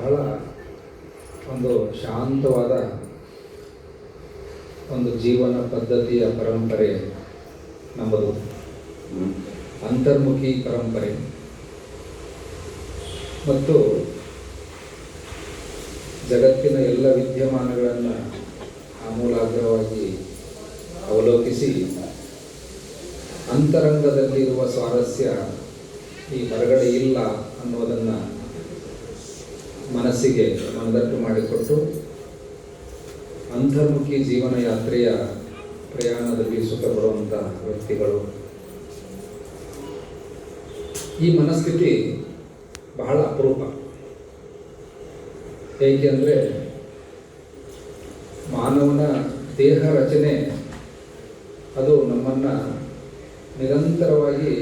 ಬಹಳ ಒಂದು ಶಾಂತವಾದ ಒಂದು ಜೀವನ ಪದ್ಧತಿಯ ಪರಂಪರೆ ನಮ್ಮದು. ಅಂತರ್ಮುಖಿ ಪರಂಪರೆ ಮತ್ತು ಜಗತ್ತಿನ ಎಲ್ಲ ವಿದ್ಯಮಾನಗಳನ್ನು ಆಮೂಲಾಗ್ರವಾಗಿ ಅವಲೋಕಿಸಿ ಅಂತರಂಗದಲ್ಲಿರುವ ಸ್ವಾರಸ್ಯ ಈ ಹೊರಗಡೆ ಇಲ್ಲ ಅನ್ನೋದನ್ನು ಮನಸ್ಸಿಗೆ ಮನದಟ್ಟು ಮಾಡಿಕೊಟ್ಟು ಅಂತರ್ಮುಖಿ ಜೀವನ ಯಾತ್ರೆಯ ಪ್ರಯಾಣದಲ್ಲಿ ಸುಖ ಪಡುವಂಥ ವ್ಯಕ್ತಿಗಳು. ಈ ಮನಸ್ಥಿತಿ ಬಹಳ ಅಪರೂಪ. ಏಕೆಂದರೆ ಮಾನವನ ದೇಹ ರಚನೆ ಅದು ನಮ್ಮನ್ನು ನಿರಂತರವಾಗಿ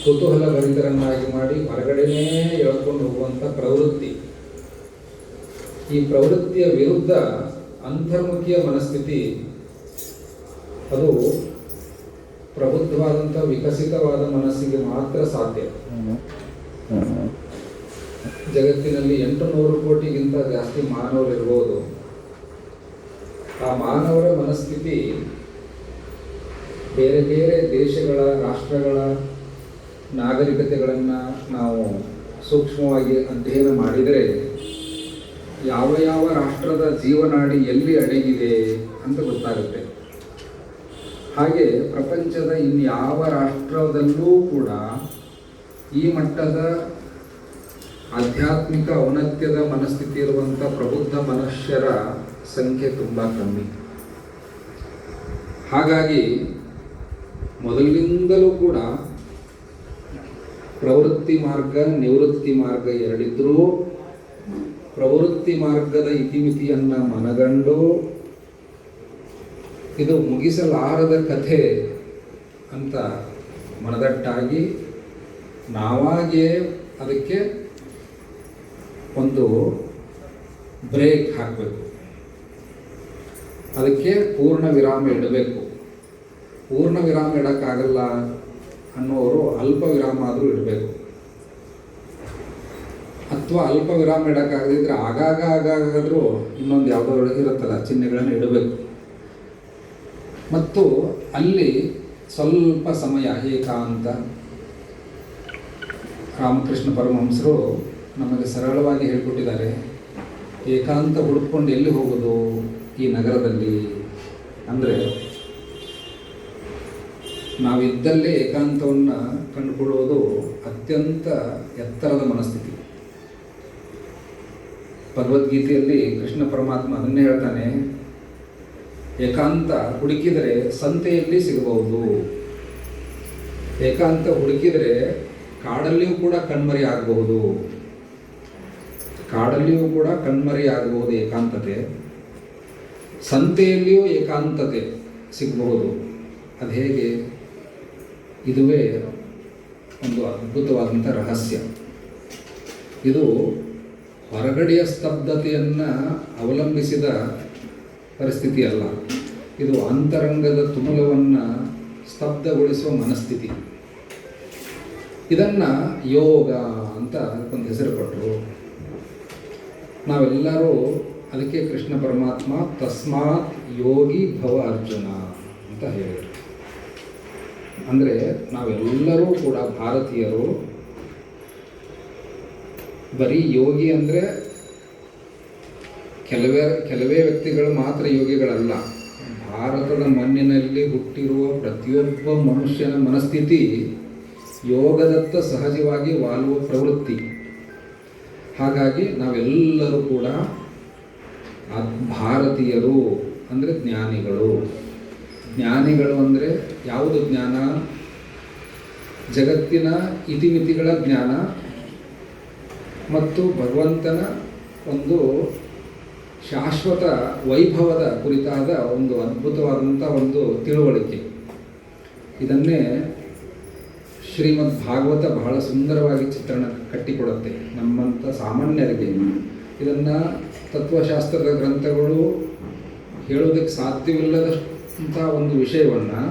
ಕುತೂಹಲಭರಿತರನ್ನಾಗಿ ಮಾಡಿ ಹೊರಗಡೆನೇ ಎಳ್ಕೊಂಡು ಹೋಗುವಂಥ ಪ್ರವೃತ್ತಿ. ಈ ಪ್ರವೃತ್ತಿಯ ವಿರುದ್ಧ ಅಂತರ್ಮುಖಿಯ ಮನಸ್ಥಿತಿ ಅದು ಪ್ರಬುದ್ಧವಾದಂಥ ವಿಕಸಿತವಾದ ಮನಸ್ಸಿಗೆ ಮಾತ್ರ ಸಾಧ್ಯ. ಜಗತ್ತಿನಲ್ಲಿ 800 ಕೋಟಿಗಿಂತ ಜಾಸ್ತಿ ಮಾನವರಿರ್ಬೋದು. ಆ ಮಾನವರ ಮನಸ್ಥಿತಿ ಬೇರೆ ಬೇರೆ ದೇಶಗಳ ರಾಷ್ಟ್ರಗಳ ನಾಗರಿಕತೆಗಳನ್ನು ನಾವು ಸೂಕ್ಷ್ಮವಾಗಿ ಅಧ್ಯಯನ ಮಾಡಿದರೆ ಯಾವ ಯಾವ ರಾಷ್ಟ್ರದ ಜೀವನಾಡಿ ಎಲ್ಲಿ ಅಡಗಿದೆ ಅಂತ ಗೊತ್ತಾಗುತ್ತೆ. ಹಾಗೆ ಪ್ರಪಂಚದ ಇನ್ಯಾವ ರಾಷ್ಟ್ರದಲ್ಲೂ ಕೂಡ ಈ ಮಟ್ಟದ ಆಧ್ಯಾತ್ಮಿಕ ಔನ್ನತ್ಯದ ಮನಸ್ಥಿತಿ ಇರುವಂಥ ಪ್ರಬುದ್ಧ ಮನುಷ್ಯರ ಸಂಖ್ಯೆ ತುಂಬ ಕಮ್ಮಿ. ಹಾಗಾಗಿ ಮೊದಲಿನಿಂದಲೂ ಕೂಡ ಪ್ರವೃತ್ತಿ ಮಾರ್ಗ ನಿವೃತ್ತಿ ಮಾರ್ಗ ಎರಡಿದ್ರೂ ಪ್ರವೃತ್ತಿ ಮಾರ್ಗದ ಇತಿಮಿತಿಯನ್ನು ಮನಗಂಡು ಇದು ಮುಗಿಸಲಾರದ ಕಥೆ ಅಂತ ಮನದಟ್ಟಾಗಿ ನಾವಾಗಿಯೇ ಅದಕ್ಕೆ ಒಂದು ಬ್ರೇಕ್ ಹಾಕಬೇಕು, ಅದಕ್ಕೆ ಪೂರ್ಣ ವಿರಾಮ ಇಡಬೇಕು. ಪೂರ್ಣ ವಿರಾಮ ಇಡೋಕ್ಕಾಗಲ್ಲ ಅನ್ನೋರು ಅಲ್ಪ ವಿರಾಮ ಆದರೂ ಇಡಬೇಕು, ಅಥವಾ ಅಲ್ಪ ವಿರಾಮ ಇಡೋಕ್ಕಾಗದಿದ್ರೆ ಆಗಾಗಾದ್ರೂ ಇನ್ನೊಂದು ಯಾವುದೋ ಇರುತ್ತಲ್ಲ ಚಿಹ್ನೆಗಳನ್ನು ಇಡಬೇಕು. ಮತ್ತು ಅಲ್ಲಿ ಸ್ವಲ್ಪ ಸಮಯ ಏಕಾಂತ. ರಾಮಕೃಷ್ಣ ಪರಮಹಂಸರು ನಮಗೆ ಸರಳವಾಗಿ ಹೇಳಿಕೊಟ್ಟಿದ್ದಾರೆ, ಏಕಾಂತ ಹುಡುಕೊಂಡು ಎಲ್ಲಿ ಹೋಗೋದು ಈ ನಗರದಲ್ಲಿ ಅಂದರೆ ನಾವಿದ್ದಲ್ಲೇ ಏಕಾಂತವನ್ನು ಕಂಡುಕೊಳ್ಳುವುದು ಅತ್ಯಂತ ಎತ್ತರದ ಮನಸ್ಥಿತಿ. ಭಗವದ್ಗೀತೆಯಲ್ಲಿ ಕೃಷ್ಣ ಪರಮಾತ್ಮ ಅದನ್ನೇ ಹೇಳ್ತಾನೆ, ಏಕಾಂತ ಹುಡುಕಿದರೆ ಸಂತೆಯಲ್ಲಿ ಸಿಗಬಹುದು, ಏಕಾಂತ ಹುಡುಕಿದರೆ ಕಾಡಲ್ಲಿಯೂ ಕೂಡ ಕಣ್ಮರೆ ಆಗಬಹುದು, ಕಾಡಲ್ಲಿಯೂ ಕೂಡ ಕಣ್ಮರೆ ಆಗಬಹುದು ಏಕಾಂತತೆ, ಸಂತೆಯಲ್ಲಿಯೂ ಏಕಾಂತತೆ ಸಿಗಬಹುದು. ಅದು ಹೇಗೆ? ಇದುವೇ ಒಂದು ಅದ್ಭುತವಾದಂಥ ರಹಸ್ಯ. ಇದು ಹೊರಗಡೆಯ ಸ್ತಬ್ಧತೆಯನ್ನು ಅವಲಂಬಿಸಿದ ಪರಿಸ್ಥಿತಿ ಅಲ್ಲ, ಇದು ಅಂತರಂಗದ ತುಮುಲವನ್ನು ಸ್ತಬ್ಧಗೊಳಿಸುವ ಮನಸ್ಥಿತಿ. ಇದನ್ನು ಯೋಗ ಅಂತ ಒಂದು ಹೆಸರು ಕೊಟ್ಟರು. ನಾವೆಲ್ಲರೂ ಅದಕ್ಕೆ ಕೃಷ್ಣ ಪರಮಾತ್ಮ ತಸ್ಮಾತ್ ಯೋಗಿ ಭವ ಅರ್ಜುನ ಅಂತ ಹೇಳಿದರು. ಅಂದರೆ ನಾವೆಲ್ಲರೂ ಕೂಡ ಭಾರತೀಯರು ಬರೀ ಯೋಗಿ ಅಂದರೆ ಕೆಲವೇ ವ್ಯಕ್ತಿಗಳು ಮಾತ್ರ ಯೋಗಿಗಳಲ್ಲ. ಭಾರತದ ಮಣ್ಣಿನಲ್ಲಿ ಹುಟ್ಟಿರುವ ಪ್ರತಿಯೊಬ್ಬ ಮನುಷ್ಯನ ಮನಸ್ಥಿತಿ ಯೋಗದತ್ತ ಸಹಜವಾಗಿ ವಾಲುವ ಪ್ರವೃತ್ತಿ. ಹಾಗಾಗಿ ನಾವೆಲ್ಲರೂ ಕೂಡ ಭಾರತೀಯರು ಅಂದರೆ ಜ್ಞಾನಿಗಳು. ಜ್ಞಾನಿಗಳು ಅಂದರೆ ಯಾವುದು ಜ್ಞಾನ? ಜಗತ್ತಿನ ಇತಿಮಿತಿಗಳ ಜ್ಞಾನ ಮತ್ತು ಭಗವಂತನ ಒಂದು ಶಾಶ್ವತ ವೈಭವದ ಕುರಿತಾದ ಒಂದು ಅದ್ಭುತವಾದಂಥ ಒಂದು ತಿಳುವಳಿಕೆ. ಇದನ್ನೇ ಶ್ರೀಮದ್ ಭಾಗವತ ಬಹಳ ಸುಂದರವಾಗಿ ಚಿತ್ರಣ ಕಟ್ಟಿಕೊಡುತ್ತೆ ನಮ್ಮಂಥ ಸಾಮಾನ್ಯರಿಗೆ. ಇದನ್ನು ತತ್ವಶಾಸ್ತ್ರದ ಗ್ರಂಥಗಳು ಹೇಳೋದಕ್ಕೆ ಸಾಧ್ಯವಿಲ್ಲದಂಥ ಒಂದು ವಿಷಯವನ್ನು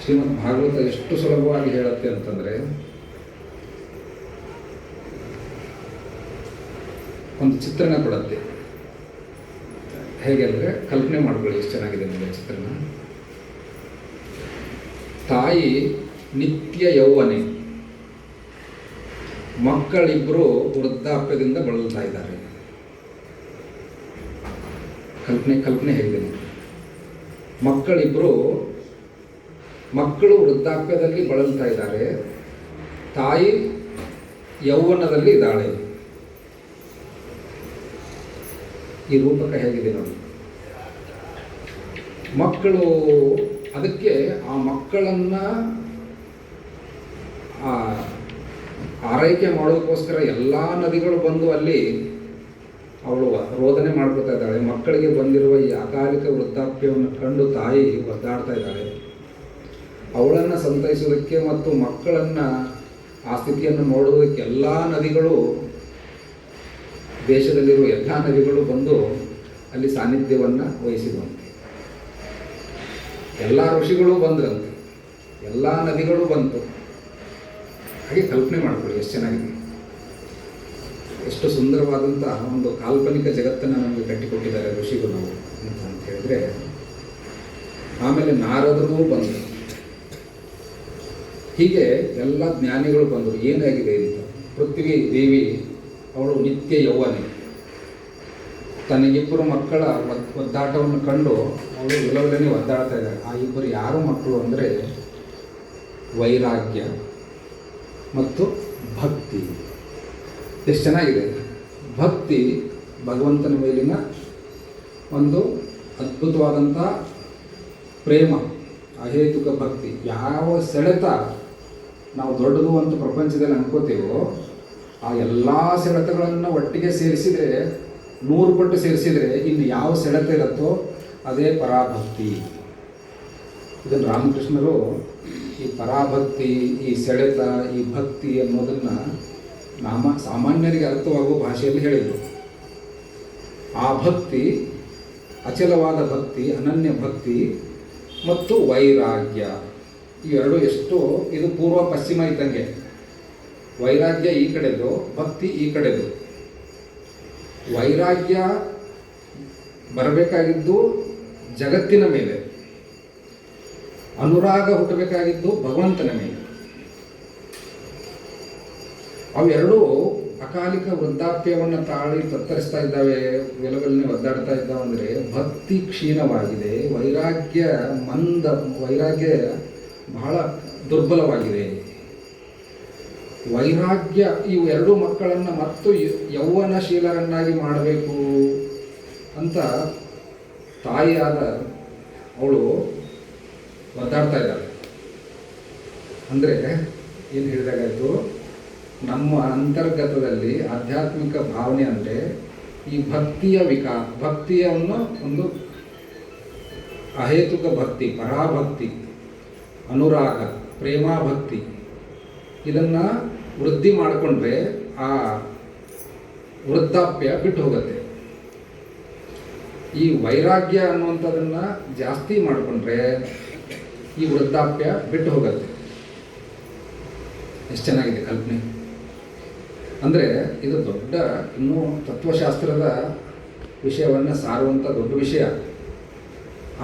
ಶ್ರೀಮದ್ ಭಾಗವತ ಎಷ್ಟು ಸುಲಭವಾಗಿ ಹೇಳುತ್ತೆ ಅಂತಂದರೆ, ಒಂದು ಚಿತ್ರಣ ಕೊಡುತ್ತೆ. ಹೇಗೆ ಅಂದರೆ ಕಲ್ಪನೆ ಮಾಡ್ಕೊಳ್ಳಿ, ಎಷ್ಟು ಚೆನ್ನಾಗಿದೆ ನಿಮಗೆ ಚಿತ್ರಣ. ತಾಯಿ ನಿತ್ಯ ಯೌವನೆ, ಮಕ್ಕಳಿಬ್ಬರು ವೃದ್ಧಾಪ್ಯದಿಂದ ಬಳಲ್ತಾ ಇದ್ದಾರೆ. ಕಲ್ಪನೆ ಹೇಗಿದೆ ನೋಡಿ. ಮಕ್ಕಳು ವೃದ್ಧಾಪ್ಯದಲ್ಲಿ ಬಳಲ್ತಾ ಇದ್ದಾರೆ, ತಾಯಿ ಯೌವನದಲ್ಲಿ ಇದ್ದಾಳೆ. ಈ ರೂಪಕ ಹೇಗಿದೆ ನೋಡಿ. ಮಕ್ಕಳು, ಅದಕ್ಕೆ ಆ ಮಕ್ಕಳನ್ನು ಆರೈಕೆ ಮಾಡೋದಕ್ಕೋಸ್ಕರ ಎಲ್ಲ ನದಿಗಳು ಬಂದು ಅಲ್ಲಿ ಅವಳು ರೋದನೆ ಮಾಡ್ಕೋತಾ ಇದ್ದಾಳೆ. ಮಕ್ಕಳಿಗೆ ಬಂದಿರುವ ಈ ಅಕಾಲಿಕ ವೃದ್ಧಾಪ್ಯವನ್ನು ಕಂಡು ತಾಯಿ ಒದ್ದಾಡ್ತಾ ಇದ್ದಾಳೆ. ಅವಳನ್ನು ಸಂತೈಸೋದಕ್ಕೆ ಮತ್ತು ಮಕ್ಕಳನ್ನು ಆ ಸ್ಥಿತಿಯನ್ನು ನೋಡೋದಕ್ಕೆ ಎಲ್ಲ ನದಿಗಳು, ದೇಶದಲ್ಲಿರುವ ಎಲ್ಲ ನದಿಗಳು ಬಂದು ಅಲ್ಲಿ ಸಾನ್ನಿಧ್ಯವನ್ನು ವಹಿಸಿದಂತೆ. ಎಲ್ಲ ಋಷಿಗಳು ಬಂದ್ರಂತೆ, ಎಲ್ಲ ನದಿಗಳು ಬಂತು. ಹಾಗೆ ಕಲ್ಪನೆ ಮಾಡ್ಕೊಳ್ಳಿ, ಎಷ್ಟು ಚೆನ್ನಾಗಿದೆ, ಎಷ್ಟು ಸುಂದರವಾದಂತಹ ಒಂದು ಕಾಲ್ಪನಿಕ ಜಗತ್ತನ್ನು ನಮಗೆ ಕಟ್ಟಿಕೊಟ್ಟಿದ್ದಾರೆ ಋಷಿಗಳು ಅಂತ ಹೇಳಿದ್ರೆ. ಆಮೇಲೆ ನಾರದರು ಬಂದರು, ಹೀಗೆ ಎಲ್ಲ ಜ್ಞಾನಿಗಳು ಬಂದರು. ಏನಾಗಿದೆ ಅಂತ, ಪೃಥ್ವಿ ದೇವಿ ಅವಳು ನಿತ್ಯ ಯೌವನೆ, ತನಗಿಬ್ಬರು ಮಕ್ಕಳ ಒದ್ದಾಟವನ್ನು ಕಂಡು ಅವಳು ವಿಲವಲನೆ ಒದ್ದಾಡ್ತಾ ಇದ್ದಾಳೆ. ಆ ಇಬ್ಬರು ಯಾರು ಮಕ್ಕಳು ಅಂದರೆ ವೈರಾಗ್ಯ ಮತ್ತು ಭಕ್ತಿ. ಎಷ್ಟು ಚೆನ್ನಾಗಿದೆ. ಭಕ್ತಿ ಭಗವಂತನ ಮೇಲಿನ ಒಂದು ಅದ್ಭುತವಾದಂಥ ಪ್ರೇಮ, ಅಹೇತುಕ ಭಕ್ತಿ. ಯಾವ ಸೆಳೆತ ನಾವು ದೊಡ್ಡದು ಅಂತ ಪ್ರಪಂಚದಲ್ಲಿ ಅನ್ಕೋತೀವೋ, ಆ ಎಲ್ಲ ಸೆಳೆತಗಳನ್ನು ಒಟ್ಟಿಗೆ ಸೇರಿಸಿದರೆ, 100 ಪಟ್ಟು ಸೇರಿಸಿದರೆ ಇನ್ನು ಯಾವ ಸೆಳೆತ ಇರುತ್ತೋ ಅದೇ ಪರಾಭಕ್ತಿ. ಇದನ್ನು ರಾಮಕೃಷ್ಣರು ಈ ಪರಾಭಕ್ತಿ, ಈ ಸೆಳೆತ, ಈ ಭಕ್ತಿ ಅನ್ನೋದನ್ನು ಸಾಮಾನ್ಯರಿಗೆ ಅರ್ಥವಾಗುವ ಭಾಷೆಯಲ್ಲಿ ಹೇಳಿದರು. ಆ ಭಕ್ತಿ, ಅಚಲವಾದ ಭಕ್ತಿ, ಅನನ್ಯ ಭಕ್ತಿ ಮತ್ತು ವೈರಾಗ್ಯ, ಇವೆರಡು ಎಷ್ಟು, ಇದು ಪೂರ್ವ ಪಶ್ಚಿಮ ಇದ್ದಂಗೆ. ವೈರಾಗ್ಯ ಈ ಕಡೆದು, ಭಕ್ತಿ ಈ ಕಡೆದು. ವೈರಾಗ್ಯ ಬರಬೇಕಾಗಿದ್ದು ಜಗತ್ತಿನ ಮೇಲೆ, ಅನುರಾಗ ಹುಟ್ಟಬೇಕಾಗಿದ್ದು ಭಗವಂತನ ಮೇಲೆ. ಅವೆರಡೂ ಅಕಾಲಿಕ ವೃದ್ಧಾಪ್ಯವನ್ನು ತಾಳಿ ತತ್ತರಿಸ್ತಾ ಇದ್ದಾವೆ, ವಿಲವಲನೆ ಒದ್ದಾಡ್ತಾ ಇದ್ದಾವೆ. ಅಂದರೆ ಭಕ್ತಿ ಕ್ಷೀಣವಾಗಿದೆ, ವೈರಾಗ್ಯ ಬಹಳ ದುರ್ಬಲವಾಗಿದೆ. ವೈರಾಗ್ಯ ಇವು ಎರಡೂ ಮಕ್ಕಳನ್ನು ಮತ್ತು ಯೌವನಶೀಲರನ್ನಾಗಿ ಮಾಡಬೇಕು ಅಂತ ತಾಯಿಯಾದ ಅವಳು ಒದ್ದಾಡ್ತಾ ಇದ್ದಾಳೆ. ಅಂದರೆ ಏನು ಹೇಳಿದಾಗಾಯಿತು, ನಮ್ಮ ಅಂತರ್ಗತದಲ್ಲಿ ಆಧ್ಯಾತ್ಮಿಕ ಭಾವನೆ ಅಂದರೆ ಈ ಭಕ್ತಿಯನ್ನು ಒಂದು ಅಹೇತುಕ ಭಕ್ತಿ, ಪರಾಭಕ್ತಿ, ಅನುರಾಗ, ಪ್ರೇಮಾಭಕ್ತಿ, ಇದನ್ನು ವೃದ್ಧಿ ಮಾಡಿಕೊಂಡ್ರೆ ಆ ವೃದ್ಧಾಪ್ಯ ಬಿಟ್ಟು ಹೋಗುತ್ತೆ. ಈ ವೈರಾಗ್ಯ ಅನ್ನುವಂಥದ್ದನ್ನು ಜಾಸ್ತಿ ಮಾಡಿಕೊಂಡ್ರೆ ಈ ವೃದ್ಧಾಪ್ಯ ಬಿಟ್ಟು ಹೋಗುತ್ತೆ. ಎಷ್ಟು ಚೆನ್ನಾಗಿದೆ ಕಲ್ಪನೆ. ಅಂದರೆ ಇದು ದೊಡ್ಡ, ಇನ್ನೂ ತತ್ವಶಾಸ್ತ್ರದ ವಿಷಯವನ್ನು ಸಾರುವಂಥ ದೊಡ್ಡ ವಿಷಯ.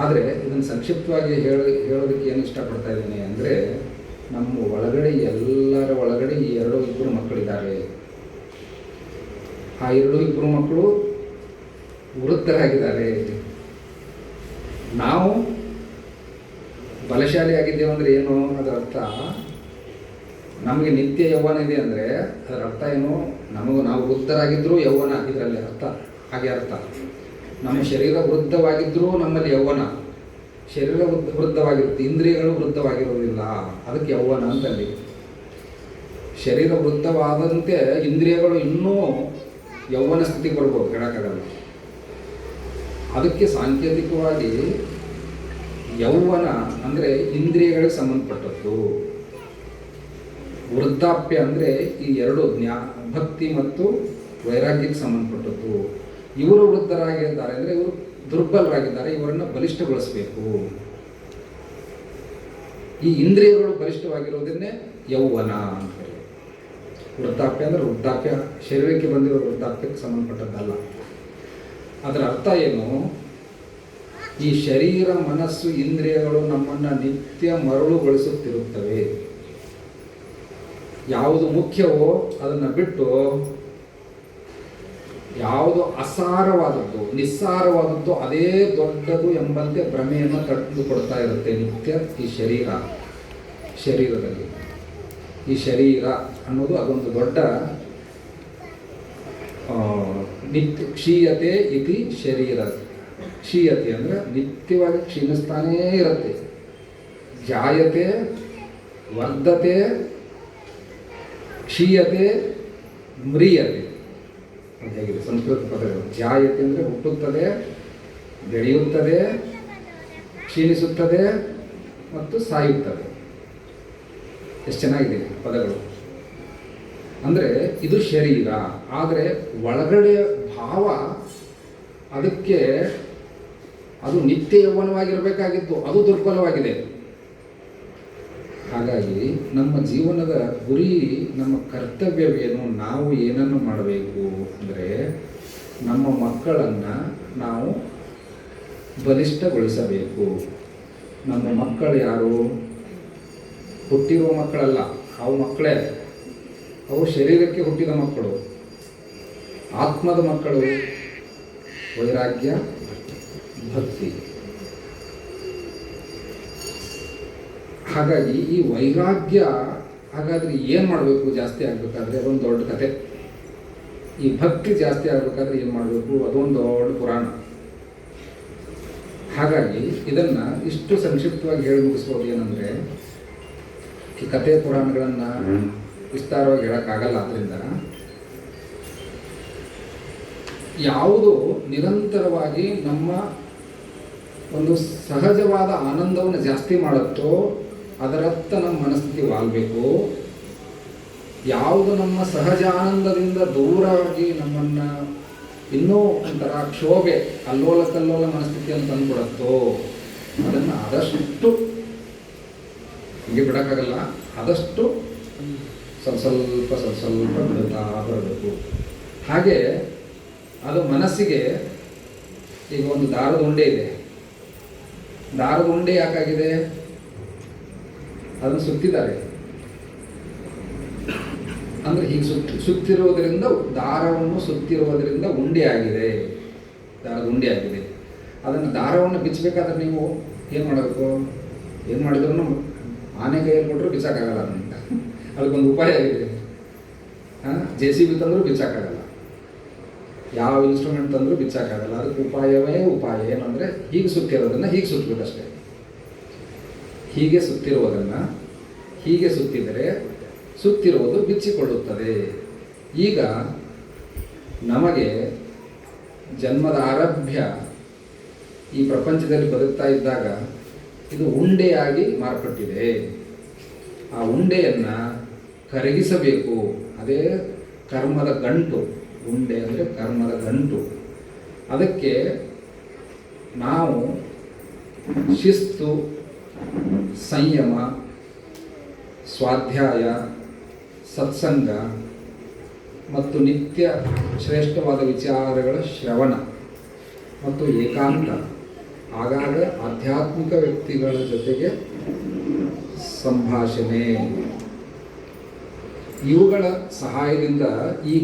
ಆದರೆ ಇದನ್ನು ಸಂಕ್ಷಿಪ್ತವಾಗಿ ಹೇಳೋದಕ್ಕೆ ಏನು ಇಷ್ಟಪಡ್ತಾ ಇದ್ದೀನಿ ಅಂದರೆ, ನಮ್ಮ ಒಳಗಡೆ, ಎಲ್ಲರ ಒಳಗಡೆ ಈ ಇಬ್ಬರು ಮಕ್ಕಳಿದ್ದಾರೆ. ಆ ಇಬ್ಬರು ಮಕ್ಕಳು ವೃದ್ಧರಾಗಿದ್ದಾರೆ. ನಾವು ಬಲಶಾಲಿ ಆಗಿದ್ದೇವೆ ಅಂದರೆ ಏನು, ಅದರ ಅರ್ಥ ನಮಗೆ ನಿತ್ಯ ಯೌವನ ಇದೆ ಅಂದರೆ ಅದರ ಅರ್ಥ ಏನು, ನಾವು ವೃದ್ಧರಾಗಿದ್ದರೂ ಯೌವನ, ಇದರಲ್ಲಿ ಅರ್ಥ ಹಾಗೆ ಅರ್ಥ. ನಮ್ಮ ಶರೀರ ವೃದ್ಧವಾಗಿದ್ದರೂ ನಮ್ಮಲ್ಲಿ ಯೌವನ. ಶರೀರ ವೃದ್ಧವಾಗಿರುತ್ತೆ, ಇಂದ್ರಿಯಗಳು ವೃದ್ಧವಾಗಿರೋದಿಲ್ಲ, ಅದಕ್ಕೆ ಯೌವನ ಅಂತಲ್ಲಿ. ಶರೀರ ವೃದ್ಧವಾದಂತೆ ಇಂದ್ರಿಯಗಳು ಇನ್ನೂ ಯೌವನ ಸ್ಥಿತಿಗೆ ಬರ್ಬೋದು, ಹೇಳೋಕ್ಕಾಗಲ್ಲ. ಅದಕ್ಕೆ ಸಾಂಕೇತಿಕವಾಗಿ ಯೌವನ ಅಂದರೆ ಇಂದ್ರಿಯಗಳಿಗೆ ಸಂಬಂಧಪಟ್ಟದ್ದು, ವೃದ್ಧಾಪ್ಯ ಅಂದರೆ ಈ ಎರಡು ಭಕ್ತಿ ಮತ್ತು ವೈರಾಗ್ಯಕ್ಕೆ ಸಂಬಂಧಪಟ್ಟದ್ದು. ಇವರು ವೃದ್ಧರಾಗಿದ್ದಾರೆ ಅಂದರೆ ಇವರು ದುರ್ಬಲರಾಗಿದ್ದಾರೆ, ಇವರನ್ನು ಬಲಿಷ್ಠಗೊಳಿಸಬೇಕು. ಈ ಇಂದ್ರಿಯಗಳು ಬಲಿಷ್ಠವಾಗಿರೋದನ್ನೇ ಯೌವನ ಅಂತ ಹೇಳಿ. ವೃದ್ಧಾಪ್ಯ ಅಂದರೆ ವೃದ್ಧಾಪ್ಯ ಶರೀರಕ್ಕೆ ಬಂದಿರೋ ವೃದ್ಧಾಪ್ಯಕ್ಕೆ ಸಂಬಂಧಪಟ್ಟದ್ದಲ್ಲ. ಅದರ ಅರ್ಥ ಏನು? ಈ ಶರೀರ, ಮನಸ್ಸು, ಇಂದ್ರಿಯಗಳು ನಮ್ಮನ್ನು ನಿತ್ಯ ಮರಳುಗೊಳಿಸುತ್ತಿರುತ್ತವೆ. ಯಾವುದು ಮುಖ್ಯವೋ ಅದನ್ನು ಬಿಟ್ಟು ಯಾವುದು ಅಸಾರವಾದದ್ದು, ನಿಸ್ಸಾರವಾದದ್ದು ಅದೇ ದೊಡ್ಡದು ಎಂಬಂತೆ ಭ್ರಮೆಯನ್ನು ತಂದುಕೊಡ್ತಾ ಇರುತ್ತೆ ನಿತ್ಯ ಈ ಶರೀರದಲ್ಲಿ. ಈ ಶರೀರ ಅನ್ನೋದು ಅದೊಂದು ದೊಡ್ಡ ನಿತ್ಯ ಕ್ಷೀಯತೆ ಇತಿ ಶರೀರ. ಕ್ಷೀಯತೆ ಅಂದರೆ ನಿತ್ಯವಾಗಿ ಕ್ಷೀಣಿಸ್ತಾನೇ ಇರುತ್ತೆ. ಜಾಯತೆ, ವರ್ಧತೆ, ಕ್ಷೀಯತೆ, ಮ್ರಿಯತೆ ಅಂತ ಹೇಗಿದೆ ಸಂಸ್ಕೃತ ಪದಗಳು. ಜಾಯತೆ ಅಂದರೆ ಹುಟ್ಟುತ್ತದೆ, ಬೆಳೆಯುತ್ತದೆ, ಕ್ಷೀಣಿಸುತ್ತದೆ ಮತ್ತು ಸಾಯುತ್ತದೆ. ಎಷ್ಟು ಚೆನ್ನಾಗಿದೆ ಪದಗಳು. ಅಂದರೆ ಇದು ಶರೀರ. ಆದರೆ ಒಳಗಡೆ ಭಾವ ಅದಕ್ಕೆ ಅದು ನಿತ್ಯ ಯೌವನವಾಗಿರಬೇಕಾಗಿತ್ತು, ಅದು ದುರ್ಬಲವಾಗಿದೆ. ಹಾಗಾಗಿ ನಮ್ಮ ಜೀವನದ ಗುರಿ, ನಮ್ಮ ಕರ್ತವ್ಯವೇನು, ನಾವು ಏನನ್ನು ಮಾಡಬೇಕು ಅಂದರೆ ನಮ್ಮ ಮಕ್ಕಳನ್ನು ನಾವು ಬಲಿಷ್ಠಗೊಳಿಸಬೇಕು. ನಮ್ಮ ಮಕ್ಕಳು ಯಾರು? ಹುಟ್ಟಿರುವ ಮಕ್ಕಳಲ್ಲ, ಅವು ಮಕ್ಕಳೇ. ಅವು ಶರೀರಕ್ಕೆ ಹುಟ್ಟಿದ ಮಕ್ಕಳು. ಆತ್ಮದ ಮಕ್ಕಳು ವೈರಾಗ್ಯ, ಭಕ್ತಿ. ಹಾಗಾಗಿ ಈ ವೈರಾಗ್ಯ ಹಾಗಾದರೆ ಏನು ಮಾಡಬೇಕು? ಜಾಸ್ತಿ ಆಗಬೇಕಾದ್ರೆ ಅದೊಂದು ದೊಡ್ಡ ಕತೆ. ಈ ಭಕ್ತಿ ಜಾಸ್ತಿ ಆಗಬೇಕಾದ್ರೆ ಏನು ಮಾಡಬೇಕು? ಅದೊಂದು ದೊಡ್ಡ ಪುರಾಣ. ಹಾಗಾಗಿ ಇದನ್ನು ಇಷ್ಟು ಸಂಕ್ಷಿಪ್ತವಾಗಿ ಹೇಳಿ ಮುಗಿಸ್ಬೋದು. ಏನಂದರೆ ಈ ಕಥೆ ಪುರಾಣಗಳನ್ನು ವಿಸ್ತಾರವಾಗಿ ಹೇಳೋಕ್ಕಾಗಲ್ಲ. ಆದ್ದರಿಂದ ಯಾವುದು ನಿರಂತರವಾಗಿ ನಮ್ಮ ಒಂದು ಸಹಜವಾದ ಆನಂದವನ್ನು ಜಾಸ್ತಿ ಮಾಡುತ್ತೋ ಅದರತ್ತ ನಮ್ಮ ಮನಸ್ಥಿತಿ ವಾಲ್ಬೇಕು. ಯಾವುದು ನಮ್ಮ ಸಹಜ ಆನಂದದಿಂದ ದೂರವಾಗಿ ನಮ್ಮನ್ನು ಇನ್ನೂ ಒಂಥರ ಕ್ಷೋಭೆ, ಅಲ್ಲೋಲ ಕಲ್ಲೋಲ ಮನಸ್ಥಿತಿಯನ್ನು ತಂದುಕೊಡುತ್ತೋ ಅದನ್ನು ಆದಷ್ಟು ಹೀಗೆ ಬಿಡೋಕ್ಕಾಗಲ್ಲ. ಆದಷ್ಟು ಸ್ವಲ್ಪ ಬಿಡುತ್ತಾ ಬರಬೇಕು. ಹಾಗೆ ಅದು ಮನಸ್ಸಿಗೆ ಈಗ ಒಂದು ದಾರದ ಉಂಡೆ ಇದೆ. ದಾರದ ಉಂಡೆ ಯಾಕಾಗಿದೆ? ಅದನ್ನು ಸುತ್ತಿದ್ದಾರೆ. ಅಂದರೆ ಹೀಗೆ ಸುತ್ತಿರುವುದರಿಂದ, ದಾರವನ್ನು ಸುತ್ತಿರುವುದರಿಂದ ಉಂಡೆ ಆಗಿದೆ, ದಾರದ ಉಂಡೆ ಆಗಿದೆ. ಅದನ್ನು ದಾರವನ್ನು ಬಿಚ್ಚಬೇಕಾದ್ರೆ ನೀವು ಏನು ಮಾಡಬೇಕು? ಏನು ಮಾಡಿದ್ರು ಆನೆ ಕೈಯಲ್ಲಿ ಕೊಟ್ಟರು ಬಿಚ್ಚಕ್ಕಾಗಲ್ಲ. ಅದನ್ನು ಅದಕ್ಕೊಂದು ಉಪಾಯ ಇದೆ. JCB ತಂದರೂ ಬಿಚ್ಚಕ್ಕಾಗಲ್ಲ, ಯಾವ ಇನ್ಸ್ಟ್ರೂಮೆಂಟ್ ತಂದರೂ ಬಿಚ್ಚಕ್ಕಾಗಲ್ಲ. ಅದಕ್ಕೆ ಉಪಾಯ ಏನಂದರೆ ಹೀಗೆ ಸುತ್ತಿರೋದನ್ನು ಹೀಗೆ ಸುತ್ತಬೇಕಷ್ಟೇ. ಹೀಗೆ ಸುತ್ತಿರುವುದನ್ನು ಹೀಗೆ ಸುತ್ತಿದರೆ ಸುತ್ತಿರುವುದು ಬಿಚ್ಚಿಕೊಳ್ಳುತ್ತದೆ. ಈಗ ನಮಗೆ ಜನ್ಮದ ಆರಭ್ಯ ಈ ಪ್ರಪಂಚದಲ್ಲಿ ಬದುಕ್ತಾ ಇದ್ದಾಗ ಇದು ಉಂಡೆಯಾಗಿ ಮಾರ್ಪಟ್ಟಿದೆ. ಆ ಉಂಡೆಯನ್ನು ಕರಗಿಸಬೇಕು. ಅದೇ ಕರ್ಮದ ಗಂಟು. ಉಂಡೆ ಅಂದರೆ ಕರ್ಮದ ಗಂಟು. ಅದಕ್ಕೆ ನಾವು ಶಿಸ್ತು, ಸಂಯಮ, ಸ್ವಾಧ್ಯಾಯ, ಸತ್ಸಂಗ ಮತ್ತು ನಿತ್ಯ ಶ್ರೇಷ್ಠವಾದ ವಿಚಾರಗಳ ಶ್ರವಣ ಮತ್ತು ಏಕಾಂತ, ಆಗಾಗ ಆಧ್ಯಾತ್ಮಿಕ ವ್ಯಕ್ತಿಗಳ ಜೊತೆಗೆ ಸಂಭಾಷಣೆ, ಇವುಗಳ ಸಹಾಯದಿಂದ ಈ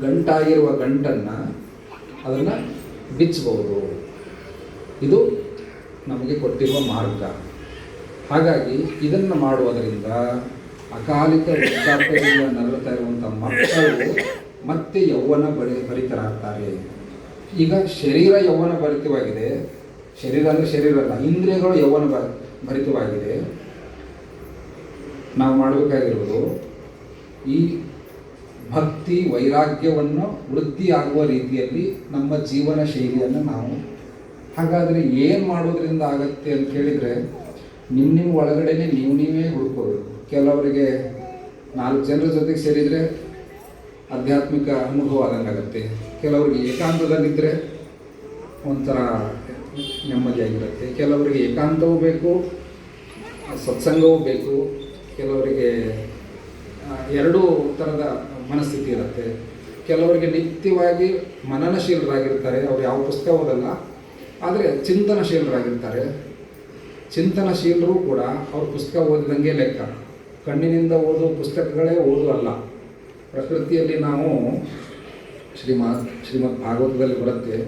ಗಂಟಾಗಿರುವ ಗಂಟನ್ನು ಅದನ್ನು ಬಿಚ್ಚಬಹುದು. ಇದು ನಮಗೆ ಕೊಟ್ಟಿರುವ ಮಾರ್ಗ. ಹಾಗಾಗಿ ಇದನ್ನು ಮಾಡುವುದರಿಂದ ಅಕಾಲಿಕ ವೃದ್ಧಾಪ್ಯದಿಂದ ನರಳುತ್ತಾ ಇರುವಂಥ ಮಕ್ಕಳು ಮತ್ತೆ ಯೌವನ ಭರಿತರಾಗ್ತಾರೆ. ಈಗ ಶರೀರ ಯೌವನ ಭರಿತವಾಗಿದೆ. ಶರೀರ ಅಂದರೆ ಶರೀರ ಅಲ್ಲ, ಇಂದ್ರಿಯಗಳು ಯೌವನ ಭರಿತವಾಗಿದೆ. ನಾವು ಮಾಡಬೇಕಾಗಿರುವುದು ಈ ಭಕ್ತಿ ವೈರಾಗ್ಯವನ್ನು ವೃದ್ಧಿಯಾಗುವ ರೀತಿಯಲ್ಲಿ ನಮ್ಮ ಜೀವನ ಶೈಲಿಯನ್ನು ನಾವು ಹಾಗಾದರೆ ಏನು ಮಾಡೋದ್ರಿಂದ ಆಗತ್ತೆ ಅಂತ ಕೇಳಿದರೆ ನಿಮ್ಮ ಒಳಗಡೆನೆ ನೀವೇ ಹುಡುಕೋಬೇಕು. ಕೆಲವರಿಗೆ 4 ಜನರ ಜೊತೆಗೆ ಸೇರಿದರೆ ಆಧ್ಯಾತ್ಮಿಕ ಅನುಭವ ಆದಂಗಾಗತ್ತೆ. ಕೆಲವರಿಗೆ ಏಕಾಂತದಲ್ಲಿದ್ದರೆ ಒಂಥರ ನೆಮ್ಮದಿಯಾಗಿರುತ್ತೆ. ಕೆಲವರಿಗೆ ಏಕಾಂತವೂ ಬೇಕು, ಸತ್ಸಂಗವೂ ಬೇಕು. ಕೆಲವರಿಗೆ ಎರಡೂ ಥರದ ಮನಸ್ಥಿತಿ ಇರುತ್ತೆ. ಕೆಲವರಿಗೆ ನಿತ್ಯವಾಗಿ ಮನನಶೀಲರಾಗಿರ್ತಾರೆ, ಅವ್ರು ಯಾವ ಪುಸ್ತಕ ಓದಲ್ಲ, ಆದರೆ ಚಿಂತನಶೀಲರಾಗಿರ್ತಾರೆ. ಚಿಂತನಶೀಲರು ಕೂಡ ಅವ್ರ ಪುಸ್ತಕ ಓದಿದಂಗೆ ಲೆಕ್ಕ. ಕಣ್ಣಿನಿಂದ ಓದುವ ಪುಸ್ತಕಗಳೇ ಓದು ಅಲ್ಲ. ಪ್ರಕೃತಿಯಲ್ಲಿ ನಾವು ಶ್ರೀಮದ್ ಭಾಗವತದಲ್ಲಿ ಬರುತ್ತೆ,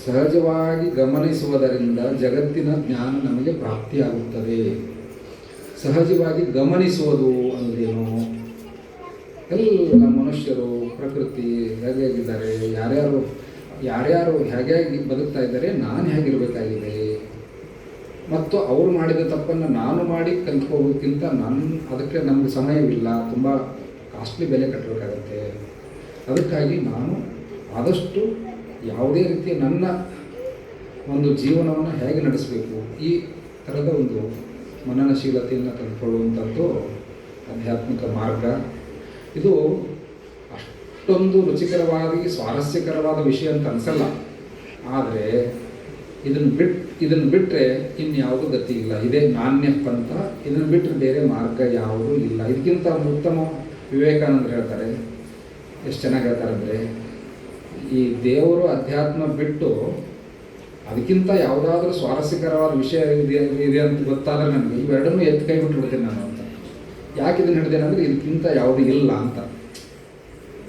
ಸಹಜವಾಗಿ ಗಮನಿಸುವುದರಿಂದ ಜಗತ್ತಿನ ಜ್ಞಾನ ನಮಗೆ ಪ್ರಾಪ್ತಿಯಾಗುತ್ತದೆ. ಸಹಜವಾಗಿ ಗಮನಿಸುವುದು ಅಂದ್ರೇನು? ಎಲ್ಲ ಮನುಷ್ಯರು ಪ್ರಕೃತಿ ಹೇಗಿದ್ದಾರೆ, ಯಾರ್ಯಾರು ಹೇಗೆ ಬದುಕ್ತಾ ಇದ್ದಾರೆ, ನಾನು ಹೇಗಿರಬೇಕಾಗಿದೆ, ಮತ್ತು ಅವರು ಮಾಡಿದ ತಪ್ಪನ್ನು ನಾನು ಮಾಡಿ ಕಲ್ತ್ಕೋಗೋದಕ್ಕಿಂತ ಅದಕ್ಕೆ ನಮಗೆ ಸಮಯವಿಲ್ಲ, ತುಂಬ ಕಾಸ್ಟ್ಲಿ ಬೆಲೆ ಕಟ್ಟಬೇಕಾಗತ್ತೆ. ಅದಕ್ಕಾಗಿ ನಾನು ಆದಷ್ಟು ಯಾವುದೇ ರೀತಿಯ ನನ್ನ ಒಂದು ಜೀವನವನ್ನು ಹೇಗೆ ನಡೆಸಬೇಕು, ಈ ಥರದ ಒಂದು ಮನನಶೀಲತೆಯನ್ನು ತಂದುಕೊಳ್ಳುವಂಥದ್ದು ಆಧ್ಯಾತ್ಮಿಕ ಮಾರ್ಗ. ಇದು ಅಷ್ಟೊಂದು ರುಚಿಕರವಾಗಿ ಸ್ವಾರಸ್ಯಕರವಾದ ವಿಷಯ ಅಂತ ಅನಿಸಲ್ಲ, ಆದರೆ ಇದನ್ನು ಬಿಟ್ಟರೆ ಇನ್ಯಾವುದೂ ಗತಿ ಇಲ್ಲ. ಇದೇ ನಾಣ್ಯ ಪಂಥ. ಇದನ್ನು ಬಿಟ್ಟರೆ ಬೇರೆ ಮಾರ್ಗ ಯಾವುದೂ ಇಲ್ಲ. ಇದಕ್ಕಿಂತ ಉತ್ತಮ ವಿವೇಕಾನಂದರು ಹೇಳ್ತಾರೆ, ಎಷ್ಟು ಚೆನ್ನಾಗಿ ಹೇಳ್ತಾರೆ ಅಂದರೆ, ಈ ದೇವರು ಅಧ್ಯಾತ್ಮ ಬಿಟ್ಟು ಅದಕ್ಕಿಂತ ಯಾವುದಾದ್ರೂ ಸ್ವಾರಸ್ಯಕರವಾದ ವಿಷಯ ಇದೆ ಅಂತ ಗೊತ್ತಾದರೆ ನನಗೆ ಇವೆರಡನ್ನೂ ಎತ್ತು ಕೈ ಬಿಟ್ಬಿಡ್ತೇನೆ ನಾನು ಅಂತ. ಯಾಕೆ ಇದನ್ನು ಹಿಡಿದೇನೆ ಅಂದರೆ ಇದಕ್ಕಿಂತ ಯಾವುದೂ ಇಲ್ಲ ಅಂತ.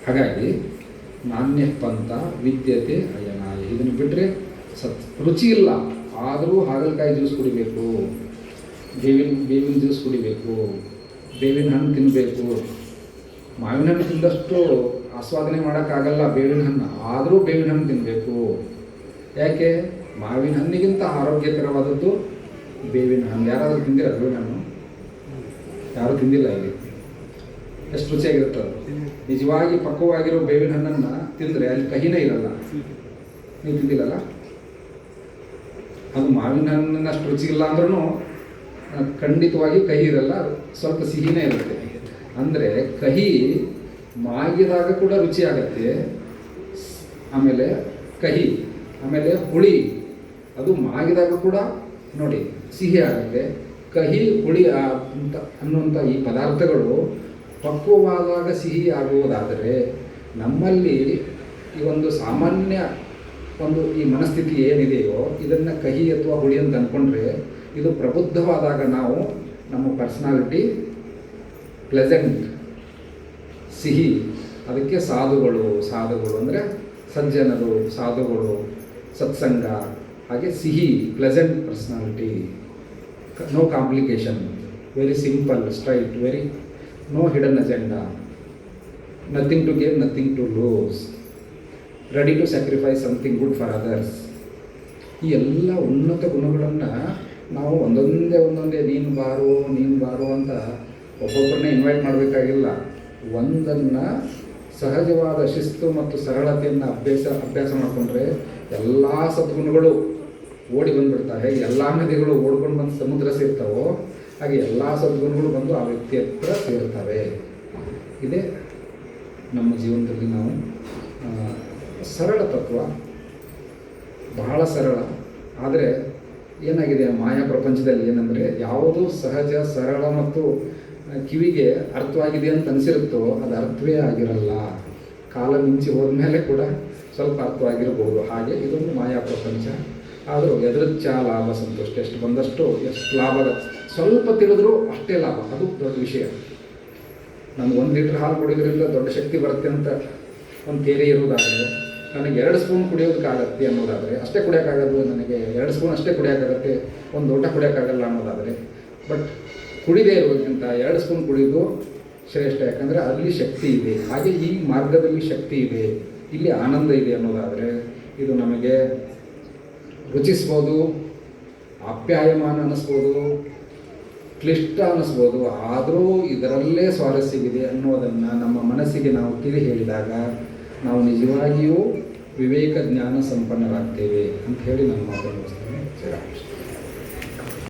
ಹಾಗಾಗಿ ನಾಣ್ಯ ಪಂಥ ವಿದ್ಯತೆ ಅಯನಾಯ. ಇದನ್ನು ಬಿಟ್ಟರೆ ರುಚಿ ಇಲ್ಲ. ಆದರೂ ಹಾಗಲಕಾಯಿ ಜ್ಯೂಸ್ ಕುಡಿಬೇಕು, ಬೇವಿನ ಜ್ಯೂಸ್ ಕುಡಿಬೇಕು, ಬೇವಿನ ಹಣ್ಣು ತಿನ್ನಬೇಕು. ಮಾವಿನ ಹಣ್ಣು ತಿಂದಷ್ಟು ಆಸ್ವಾದನೆ ಮಾಡೋಕ್ಕಾಗಲ್ಲ ಬೇವಿನ ಹಣ್ಣು, ಆದರೂ ಬೇವಿನ ಹಣ್ಣು ತಿನ್ನಬೇಕು. ಯಾಕೆ? ಮಾವಿನ ಹಣ್ಣಿಗಿಂತ ಆರೋಗ್ಯಕರವಾದದ್ದು ಬೇವಿನ ಹಣ್ಣು. ಯಾರಾದರೂ ತಿಂದಿರ ಬೇವಿನ ಹಣ್ಣು? ಯಾರೂ ತಿಂದಿಲ್ಲ ಇಲ್ಲಿ. ಎಷ್ಟು ರುಚಿಯಾಗಿರುತ್ತೆ ಅದು. ನಿಜವಾಗಿ ಪಕ್ವವಾಗಿರೋ ಬೇವಿನ ಹಣ್ಣನ್ನು ತಿಂದರೆ ಅಲ್ಲಿ ಕಹಿನೇ ಇರಲ್ಲ. ನೀವು ತಿಂದಿಲ್ಲಲ್ಲ? ಅದು ಮಾವಿನ ಹಣ್ಣಿನಷ್ಟು ರುಚಿ ಇಲ್ಲ ಅಂದ್ರೂ ಖಂಡಿತವಾಗಿ ಕಹಿ ಇರಲ್ಲ, ಸ್ವಲ್ಪ ಸಿಹಿನೇ ಇರುತ್ತೆ. ಅಂದರೆ ಕಹಿ ಮಾಗಿದಾಗ ಕೂಡ ರುಚಿ ಆಗತ್ತೆ, ಆಮೇಲೆ ಕಹಿ, ಆಮೇಲೆ ಹುಳಿ ಅದು ಮಾಗಿದಾಗ ಕೂಡ ನೋಡಿ ಸಿಹಿ ಆಗುತ್ತೆ. ಕಹಿ ಹುಳಿ ಅನ್ನುವಂಥ ಈ ಪದಾರ್ಥಗಳು ಪಕ್ವವಾದಾಗ ಸಿಹಿ ಆಗುವುದಾದರೆ, ನಮ್ಮಲ್ಲಿ ಈ ಒಂದು ಸಾಮಾನ್ಯ ಈ ಮನಸ್ಥಿತಿ ಏನಿದೆಯೋ ಇದನ್ನು ಕಹಿ ಅಥವಾ ಹುಳಿ ಅಂತ ಅಂದ್ಕೊಂಡ್ರೆ, ಇದು ಪ್ರಬುದ್ಧವಾದಾಗ ನಾವು ನಮ್ಮ ಪರ್ಸನಾಲಿಟಿ ಪ್ಲೆಸೆಂಟ್, ಸಿಹಿ. ಅದಕ್ಕೆ ಸಾಧುಗಳು ಅಂದರೆ ಸಜ್ಜನರು, ಸಾಧುಗಳು, ಸತ್ಸಂಗ, ಹಾಗೆ ಸಿಹಿ, pleasant personality, no complication, very simple, straight, no hidden agenda, nothing to gain, nothing to lose, ready to sacrifice something good for others. ಈ ಎಲ್ಲ ಉನ್ನತ ಗುಣಗಳನ್ನು ನಾವು ಒಂದೊಂದೇ ನೀನು ಬಾರು ಅಂತ ಒಬ್ಬೊಬ್ಬರನ್ನೇ ಇನ್ವೈಟ್ ಮಾಡಬೇಕಾಗಿಲ್ಲ. ಒಂದನ್ನು ಸಹಜವಾದ ಶಿಸ್ತು ಮತ್ತು ಸರಳತೆಯನ್ನು ಅಭ್ಯಾಸ ಮಾಡಿಕೊಂಡ್ರೆ ಎಲ್ಲ ಸದ್ಗುಣಗಳು ಓಡಿ ಬಂದುಬಿಡ್ತಾರೆ. ಎಲ್ಲ ನದಿಗಳು ಓಡ್ಕೊಂಡು ಬಂದು ಸಮುದ್ರ ಸೇರ್ತಾವೋ ಹಾಗೆ ಎಲ್ಲ ಸದ್ಗುಣಗಳು ಬಂದು ಆ ವ್ಯಕ್ತಿ ಹತ್ರ ಸೇರ್ತವೆ. ಇದೇ ನಮ್ಮ ಜೀವನದಲ್ಲಿ ನಾವು ಸರಳ ತತ್ವ, ಬಹಳ ಸರಳ. ಆದರೆ ಏನಾಗಿದೆ ಮಾಯಾ ಪ್ರಪಂಚದಲ್ಲಿ ಏನಂದರೆ, ಯಾವುದು ಸಹಜ, ಸರಳ ಮತ್ತು ಕಿವಿಗೆ ಅರ್ಥವಾಗಿದೆ ಅಂತ ಅನಿಸಿರುತ್ತೋ ಅದು ಅರ್ಥವೇ ಆಗಿರಲ್ಲ. ಕಾಲ ಮಿಂಚಿ ಹೋದ್ಮೇಲೆ ಕೂಡ ಸ್ವಲ್ಪ ಅರ್ಥವಾಗಿರ್ಬೋದು. ಹಾಗೆ ಇದೊಂದು ಮಾಯಾ ಪ್ರಪಂಚ. ಆದರೂ ಎದುರುಚ್ಛ ಲಾಭ ಸಂತುಷ್ಟ, ಎಷ್ಟು ಬಂದಷ್ಟು ಎಷ್ಟು ಲಾಭ, ಸ್ವಲ್ಪ ತಿಳಿದ್ರೂ ಅಷ್ಟೇ ಲಾಭ, ಅದು ದೊಡ್ಡ ವಿಷಯ. ನಮ್ಗೆ 1 ಲೀಟ್ರ್ ಹಾಲು ಕುಡಿಯೋದ್ರಿಂದ ದೊಡ್ಡ ಶಕ್ತಿ ಬರುತ್ತೆ ಅಂತ ಒಂದು ಥಿಯರಿ ಇರೋದಾದರೆ, ನನಗೆ 2 ಸ್ಪೂನ್ ಕುಡಿಯೋದಕ್ಕಾಗತ್ತೆ ಅನ್ನೋದಾದರೆ, ಅಷ್ಟೇ ಕುಡಿಯೋಕ್ಕಾಗೋದು, ನನಗೆ 2 ಸ್ಪೂನ್ ಅಷ್ಟೇ ಕುಡಿಯೋಕ್ಕಾಗತ್ತೆ, ಒಂದು ಲೋಟ ಕುಡಿಯೋಕ್ಕಾಗಲ್ಲ ಅನ್ನೋದಾದರೆ, ಬಟ್ ಕುಡಿದೇ ಇರೋದಕ್ಕಿಂತ 2 ಸ್ಪೂನ್ ಕುಡಿಯೋದು ಶ್ರೇಷ್ಠ. ಯಾಕಂದರೆ ಅಲ್ಲಿ ಶಕ್ತಿ ಇದೆ. ಹಾಗೆ ಈ ಮಾರ್ಗದಲ್ಲಿ ಶಕ್ತಿ ಇದೆ, ಇಲ್ಲಿ ಆನಂದ ಇದೆ ಅನ್ನೋದಾದರೆ, ಇದು ನಮಗೆ ರುಚಿಸ್ಬೋದು, ಆಪ್ಯಾಯಮಾನ ಅನ್ನಿಸ್ಬೋದು, ಕ್ಲಿಷ್ಟ ಅನ್ನಿಸ್ಬೋದು. ಆದರೂ ಇದರಲ್ಲೇ ಸ್ವಾರಸ್ಯವಿದೆ ಅನ್ನೋದನ್ನು ನಮ್ಮ ಮನಸ್ಸಿಗೆ ನಾವು ತಿಳಿ ಹೇಳಿದಾಗ ನಾವು ನಿಜವಾಗಿಯೂ ವಿವೇಕ ಜ್ಞಾನ ಸಂಪನ್ನರಾಗ್ತೇವೆ ಅಂತ ಹೇಳಿ ನಾನು ಮಾತನಾಡ್ತೇನೆ.